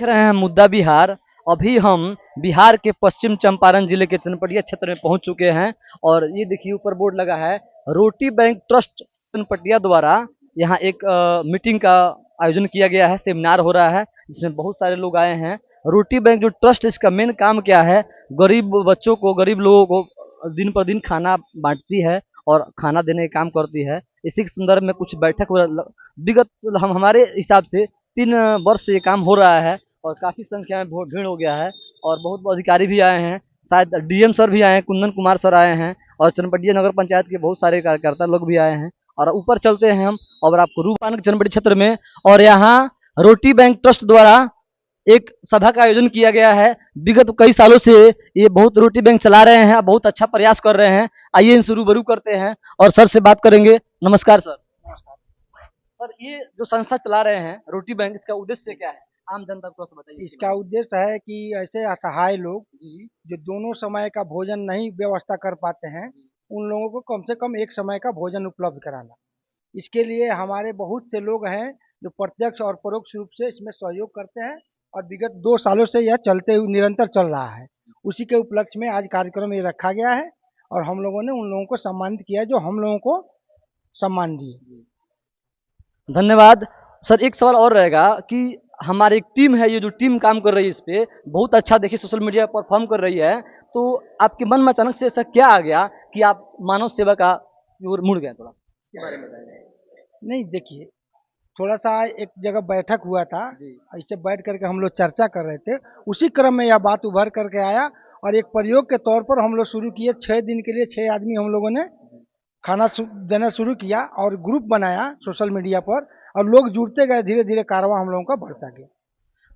देख रहे हैं मुद्दा बिहार। अभी हम बिहार के पश्चिम चंपारण जिले के चनपटिया क्षेत्र में पहुंच चुके हैं और ये देखिए ऊपर बोर्ड लगा है रोटी बैंक ट्रस्ट चनपटिया द्वारा। यहाँ एक मीटिंग का आयोजन किया गया है, सेमिनार हो रहा है जिसमें बहुत सारे लोग आए हैं। रोटी बैंक जो ट्रस्ट, इसका मेन काम क्या है? गरीब बच्चों को, गरीब लोगों को दिन पर दिन खाना बांटती है और खाना देने का काम करती है। इसी के संदर्भ में कुछ बैठक विगत हम हमारे हिसाब से 3 वर्ष से ये काम हो रहा है और काफ़ी संख्या में बहुत भीड़ हो गया है और बहुत अधिकारी भी आए हैं। शायद डीएम सर भी आए हैं, कुंदन कुमार सर आए हैं और चनपटिया नगर पंचायत के बहुत सारे कार्यकर्ता लोग भी आए हैं। और ऊपर चलते हैं हम और आपको रूपान चनपटी क्षेत्र में। और यहाँ रोटी बैंक ट्रस्ट द्वारा एक सभा का आयोजन किया गया है। विगत कई सालों से ये बहुत रोटी बैंक चला रहे हैं, बहुत अच्छा प्रयास कर रहे हैं। आइए इनसे रूबरू करते हैं और सर से बात करेंगे। नमस्कार सर। सर, ये जो संस्था चला रहे हैं रोटी बैंक, इसका उद्देश्य क्या है? आम जनता को थोड़ा सा बताइए इसका उद्देश्य है कि ऐसे असहाय लोग जी। जो दोनों समय का भोजन नहीं व्यवस्था कर पाते हैं, उन लोगों को कम से कम एक समय का भोजन उपलब्ध कराना। इसके लिए हमारे बहुत से लोग हैं जो प्रत्यक्ष और परोक्ष रूप से इसमें सहयोग करते हैं और विगत 2 सालों से यह चलते हुए निरंतर चल रहा है। उसी के उपलक्ष्य में आज कार्यक्रम ये रखा गया है और हम लोगों ने उन लोगों को सम्मानित किया जो हम लोगों को सम्मान दिए। धन्यवाद सर। एक सवाल और रहेगा कि हमारी एक टीम है, ये जो टीम काम कर रही है इस पे बहुत अच्छा, देखिए सोशल मीडिया पर परफॉर्म कर रही है, तो आपके मन में अचानक से ऐसा क्या आ गया कि आप मानव सेवा का की ओर मुड़ गए? थोड़ा इसके बारे में बताइए। नहीं, देखिए, थोड़ा सा एक जगह बैठक हुआ था, जी। ऐसे बैठ करके हम लोग चर्चा कर रहे थे। उसी क्रम में यह बात उभर करके आया और एक प्रयोग के तौर पर हम लोग शुरू किए। 6 दिन के लिए 6 आदमी हम लोगों ने खाना देना शुरू किया और ग्रुप बनाया सोशल मीडिया पर और लोग जुड़ते गए। धीरे धीरे कारवां हम लोगों का बढ़ता गया।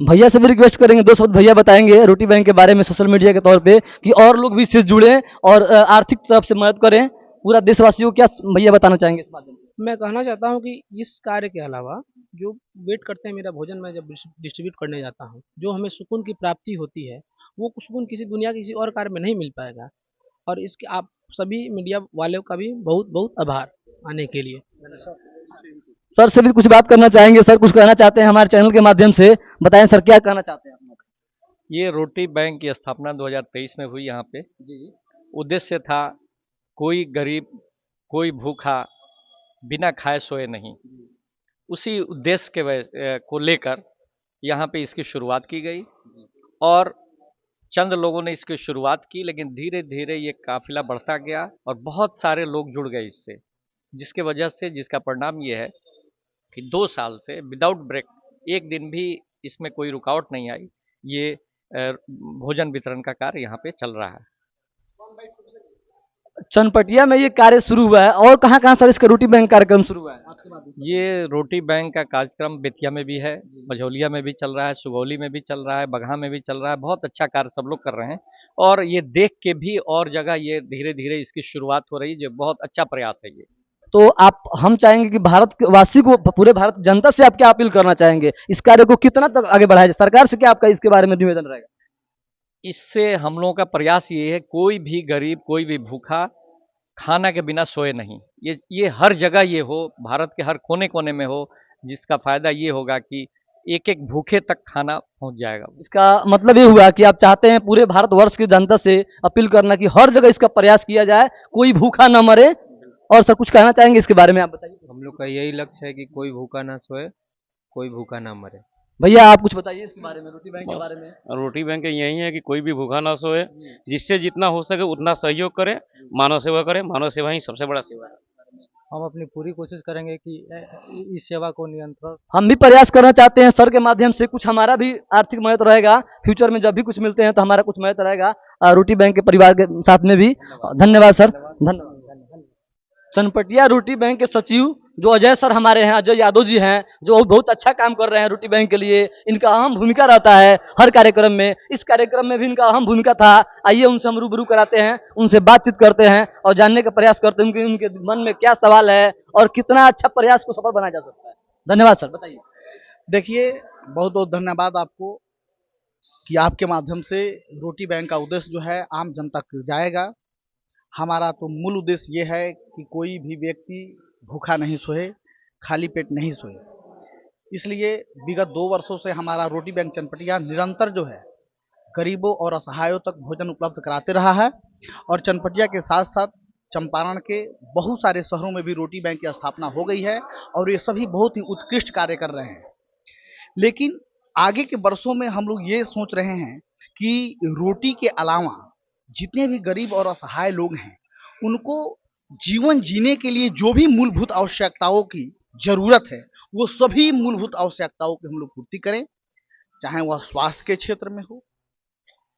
भैया से भी रिक्वेस्ट करेंगे, 2 शब्द भैया बताएंगे रोटी बैंक के बारे में सोशल मीडिया के तौर पे कि और लोग भी इससे जुड़े और आर्थिक तरफ से मदद करें पूरा देशवासियों को। क्या भैया बताना चाहेंगे इस माध्यम से? मैं कहना चाहता हूँ कि इस कार्य के अलावा जो वेट करते हैं मेरा भोजन मैं जब डिस्ट्रीब्यूट करने जाता हूँ, जो हमें सुकून की प्राप्ति होती है, वो सुकून किसी दुनिया के किसी और कार्य में नहीं मिल पाएगा। और इसके आप सभी मीडिया वालों का भी बहुत बहुत आभार आने के लिए। सर से भी कुछ बात करना चाहेंगे? सर कुछ कहना चाहते हैं हमारे चैनल के माध्यम से? बताएं सर, क्या कहना चाहते हैं आप लोग? ये रोटी बैंक की स्थापना 2023 में हुई यहाँ पे। जी। उद्देश्य था कोई गरीब, कोई भूखा बिना खाए सोए नहीं। उसी उद्देश्य को लेकर यहाँ पे इसकी शुरुआत की गई और चंद लोगों ने इसकी शुरुआत की, लेकिन धीरे धीरे ये काफिला बढ़ता गया और बहुत सारे लोग जुड़ गए इससे, जिसके वजह से जिसका परिणाम ये है कि 2 साल से विदाउट ब्रेक एक दिन भी इसमें कोई रुकावट नहीं आई। ये भोजन वितरण का कार्य यहाँ पे चल रहा है। चनपटिया में ये कार्य शुरू हुआ है और कहाँ कहाँ सर इसका रोटी बैंक कार्यक्रम शुरू हुआ है आपके माध्यम से? ये रोटी बैंक का कार्यक्रम बेतिया में भी है, मझौलिया में भी चल रहा है, सुगौली में भी चल रहा है, बगहा में भी चल रहा है। बहुत अच्छा कार्य सब लोग कर रहे हैं और ये देख के भी और जगह ये धीरे धीरे इसकी शुरुआत हो रही है, जो बहुत अच्छा प्रयास है ये। तो आप, हम चाहेंगे कि भारत के वासी को, पूरे भारत जनता से आप क्या अपील करना चाहेंगे? इस कार्य को कितना तक आगे बढ़ाया जाए? सरकार से क्या आपका इसके बारे में निवेदन रहेगा? इससे हम लोगों का प्रयास ये है कोई भी गरीब, कोई भी भूखा खाना के बिना सोए नहीं। ये हर जगह ये हो, भारत के हर कोने कोने में हो, जिसका फायदा ये होगा कि एक एक भूखे तक खाना पहुंच जाएगा। इसका मतलब ये हुआ कि आप चाहते हैं पूरे भारतवर्ष की जनता से अपील करना कि हर जगह इसका प्रयास किया जाए, कोई भूखा न मरे। और सर कुछ कहना चाहेंगे इसके बारे में? आप बताइए। हम लोग का यही लक्ष्य है कि कोई भूखा ना सोए, कोई भूखा ना मरे। भैया आप कुछ बताइए इसके बारे में, रोटी बैंक के बारे में। रोटी बैंक यही है कि कोई भी भूखा ना सोए, जिससे जितना हो सके उतना सहयोग करें, मानव सेवा करें। मानव सेवा ही सबसे बड़ा सेवा है। हम अपनी पूरी कोशिश करेंगे कि इस सेवा को नियंत्रण। हम भी प्रयास करना चाहते हैं सर के माध्यम से, कुछ हमारा भी आर्थिक मदद रहेगा। फ्यूचर में जब भी कुछ मिलते हैं तो हमारा कुछ मदद रहेगा रोटी बैंक के परिवार के साथ में भी। धन्यवाद सर, धन्यवाद। चनपटिया रोटी बैंक के सचिव जो अजय सर हमारे हैं, अजय यादव जी हैं, जो बहुत अच्छा काम कर रहे हैं रोटी बैंक के लिए। इनका अहम भूमिका रहता है हर कार्यक्रम में। इस कार्यक्रम में भी इनका अहम भूमिका था। आइए उनसे हम रूबरू कराते हैं, उनसे बातचीत करते हैं और जानने का प्रयास करते हैं उनके मन में क्या सवाल है और कितना अच्छा प्रयास को सफल बनाया जा सकता है। धन्यवाद सर, बताइए। देखिए, बहुत बहुत धन्यवाद आपको कि आपके माध्यम से रोटी बैंक का उद्देश्य जो है आम जनता तक जाएगा। हमारा तो मूल उद्देश्य ये है कि कोई भी व्यक्ति भूखा नहीं सोए, खाली पेट नहीं सोए। इसलिए विगत 2 वर्षों से हमारा रोटी बैंक चनपटिया निरंतर जो है गरीबों और असहायों तक भोजन उपलब्ध कराते रहा है और चनपटिया के साथ साथ चंपारण के बहुत सारे शहरों में भी रोटी बैंक की स्थापना हो गई है और ये सभी बहुत ही उत्कृष्ट कार्य कर रहे हैं। लेकिन आगे के वर्षों में हम लोग ये सोच रहे हैं कि रोटी के अलावा जितने भी गरीब और असहाय लोग हैं उनको जीवन जीने के लिए जो भी मूलभूत आवश्यकताओं की जरूरत है वो सभी मूलभूत आवश्यकताओं की हम लोग पूर्ति करें, चाहे वह स्वास्थ्य के क्षेत्र में हो,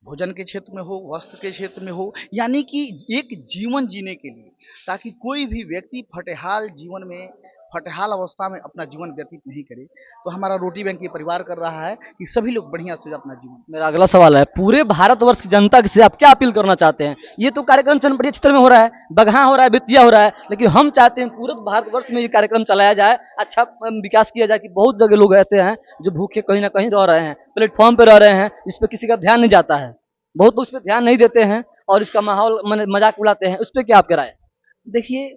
भोजन के क्षेत्र में हो, वस्त्र के क्षेत्र में हो, यानी कि एक जीवन जीने के लिए, ताकि कोई भी व्यक्ति फटेहाल जीवन में फटेहाल अवस्था में अपना जीवन व्यतीत नहीं करे। तो हमारा रोटी बैंक ये परिवार कर रहा है कि सभी लोग बढ़िया से अपना जीवन। मेरा अगला सवाल है, पूरे भारतवर्ष की जनता से आप क्या अपील करना चाहते हैं? ये तो कार्यक्रम चनपटिया क्षेत्र में हो रहा है, बगहा हो रहा है, बेतिया हो रहा है, लेकिन हम चाहते हैं पूरे भारतवर्ष में ये कार्यक्रम चलाया जाए, अच्छा विकास किया जाए कि बहुत जगह लोग ऐसे हैं जो भूखे कहीं ना कहीं रह रहे हैं, प्लेटफॉर्म पे रह रहे हैं, इस पर किसी का ध्यान नहीं जाता है, बहुत लोग इस पर ध्यान नहीं देते हैं और इसका माहौल मजाक उड़ाते हैं, उस पर क्या आपकी राय है? देखिए,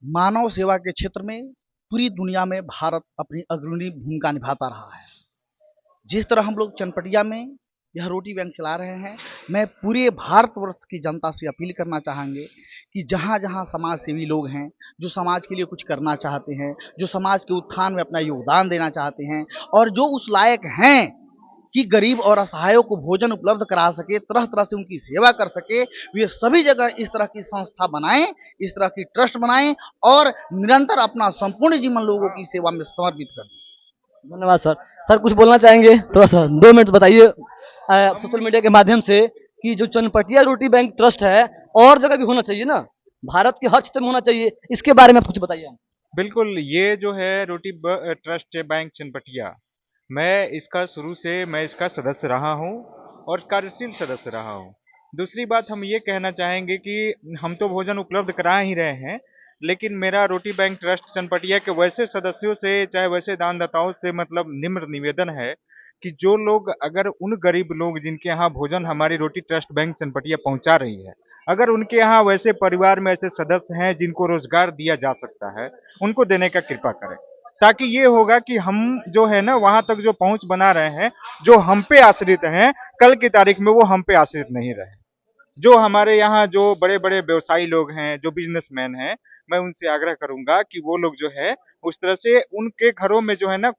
मानव सेवा के क्षेत्र में पूरी दुनिया में भारत अपनी अग्रणी भूमिका निभाता रहा है। जिस तरह हम लोग चनपटिया में यह रोटी बैंक चला रहे हैं, मैं पूरे भारतवर्ष की जनता से अपील करना चाहेंगे कि जहाँ जहाँ समाज सेवी लोग हैं, जो समाज के लिए कुछ करना चाहते हैं, जो समाज के उत्थान में अपना योगदान देना चाहते हैं और जो उस लायक हैं कि गरीब और असहायों को भोजन उपलब्ध करा सके, तरह तरह से उनकी सेवा कर सके, वे सभी जगह इस तरह की संस्था बनाएं, इस तरह की ट्रस्ट बनाएं और निरंतर अपना संपूर्ण जीवन लोगों की सेवा में समर्पित कर दें। धन्यवाद सर। सर कुछ बोलना चाहेंगे? थोड़ा सा 2 मिनट बताइए सोशल मीडिया के माध्यम से कि जो चनपटिया रोटी बैंक ट्रस्ट है और जगह भी होना चाहिए ना, भारत के हर क्षेत्र में होना चाहिए, इसके बारे में आप कुछ बताइए। बिल्कुल, ये जो है रोटी ट्रस्ट बैंक चनपटिया, मैं इसका शुरू से मैं इसका सदस्य रहा हूँ और कार्यशील सदस्य रहा हूँ। दूसरी बात हम ये कहना चाहेंगे कि हम तो भोजन उपलब्ध करा ही रहे हैं, लेकिन मेरा रोटी बैंक ट्रस्ट चनपटिया के वैसे सदस्यों से, चाहे वैसे दानदाताओं से मतलब निम्र निवेदन है कि जो लोग, अगर उन गरीब लोग जिनके यहाँ भोजन हमारी रोटी ट्रस्ट बैंक चनपटिया पहुँचा रही है, अगर उनके यहाँ वैसे परिवार में ऐसे सदस्य हैं जिनको रोजगार दिया जा सकता है, उनको देने का कृपा करें, ताकि ये होगा कि हम जो है ना वहाँ तक जो पहुँच बना रहे हैं, जो हम पे आश्रित हैं, कल की तारीख में वो हम पे आश्रित नहीं रहे। जो हमारे यहाँ जो बड़े बड़े व्यवसायी लोग हैं, जो बिजनेसमैन हैं, मैं उनसे आग्रह करूंगा कि वो लोग जो है उस तरह से उनके घरों में जो है ना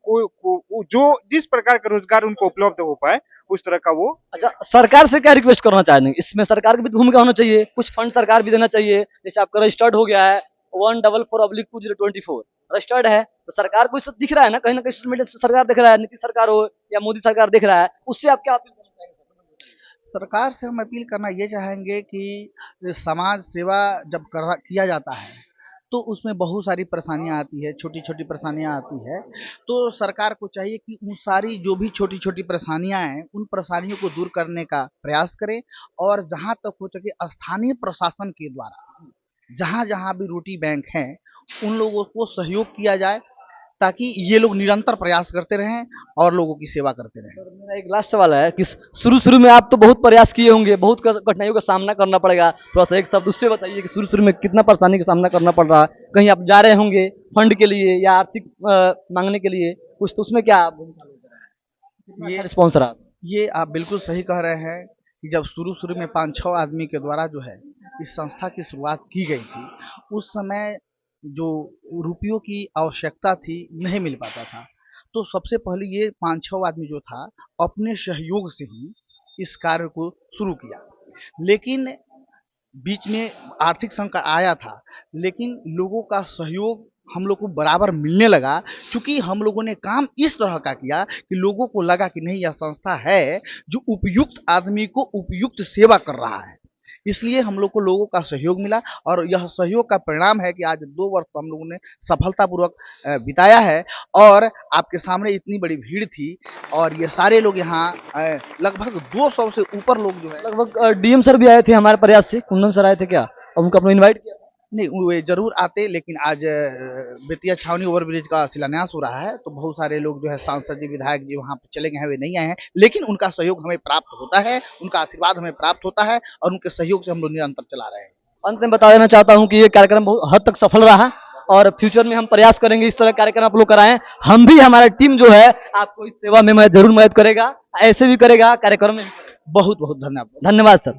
जो जिस प्रकार का रोजगार उनको उपलब्ध हो पाए उस तरह का वो। अच्छा, सरकार से क्या रिक्वेस्ट करना चाहेंगे? इसमें सरकार की भी भूमिका होना चाहिए, कुछ फंड सरकार भी देना चाहिए। जैसे आपका रजिस्टर्ड हो गया है 144/2024 रजिस्टर्ड है, तो सरकार को इससे दिख रहा है ना, कहीं सोशल मीडिया सरकार दिख रहा है, नीतीश सरकार हो या मोदी सरकार दिख रहा है, उससे आप क्या अपील करना चाहेंगे? सरकार से हम अपील करना ये चाहेंगे कि समाज सेवा जब किया जाता है तो उसमें बहुत सारी परेशानियां आती है, छोटी छोटी परेशानियां आती है, तो सरकार को चाहिए कि उन सारी जो भी छोटी छोटी परेशानियां हैं उन परेशानियों को दूर करने का प्रयास करें और जहां तक हो सके स्थानीय प्रशासन के द्वारा जहां जहां भी रोटी बैंक हैं उन लोगों को सहयोग किया जाए ताकि ये लोग निरंतर प्रयास करते रहें और लोगों की सेवा करते रहें। सर मेरा एक लास्ट सवाल है कि शुरू में आप तो बहुत प्रयास किए होंगे, बहुत कठिनाइयों का सामना करना पड़ेगा, थोड़ा सा एक शब्द उस पर बताइए कि शुरू में कितना परेशानी का सामना करना पड़ रहा है? कहीं आप जा रहे होंगे फंड के लिए या आर्थिक मांगने के लिए कुछ, तो उसमें क्या ये रिस्पॉन्स रहा? ये आप बिल्कुल सही कह रहे हैं कि जब शुरू में 5-6 आदमी के द्वारा जो है इस संस्था की शुरुआत की गई थी, उस समय जो रुपयों की आवश्यकता थी नहीं मिल पाता था, तो सबसे पहले ये 5-6 आदमी जो था अपने सहयोग से ही इस कार्य को शुरू किया। लेकिन बीच में आर्थिक संकट आया था, लेकिन लोगों का सहयोग हम लोग को बराबर मिलने लगा, क्योंकि हम लोगों ने काम इस तरह का किया कि लोगों को लगा कि नहीं, यह संस्था है जो उपयुक्त आदमी को उपयुक्त सेवा कर रहा है, इसलिए हम लोग को लोगों का सहयोग मिला और यह सहयोग का परिणाम है कि आज 2 वर्ष हम लोगों ने सफलतापूर्वक बिताया है और आपके सामने इतनी बड़ी भीड़ थी और ये सारे लोग यहाँ लगभग 200 से ऊपर लोग जो है, लगभग डीएम सर भी आए थे हमारे प्रयास से, कुंदन सर आए थे क्या, और उनको आपने इन्वाइट किया? नहीं, वे जरूर आते, लेकिन आज बेतिया छावनी ओवरब्रिज का शिलान्यास हो रहा है तो बहुत सारे लोग जो है सांसद जी, विधायक जी वहाँ पे चले गए हैं, वे नहीं आए हैं, लेकिन उनका सहयोग हमें प्राप्त होता है, उनका आशीर्वाद हमें प्राप्त होता है और उनके सहयोग से हम लोग निरंतर चला रहे हैं। अंत में बता देना चाहता हूँ कि ये कार्यक्रम बहुत हद तक सफल रहा और फ्यूचर में हम प्रयास करेंगे इस तरह कार्यक्रम आप लोग कराएं। हम भी, हमारा टीम जो है आपको इस सेवा में जरूर मदद करेगा, ऐसे भी करेगा कार्यक्रम में। बहुत बहुत धन्यवाद। धन्यवाद सर।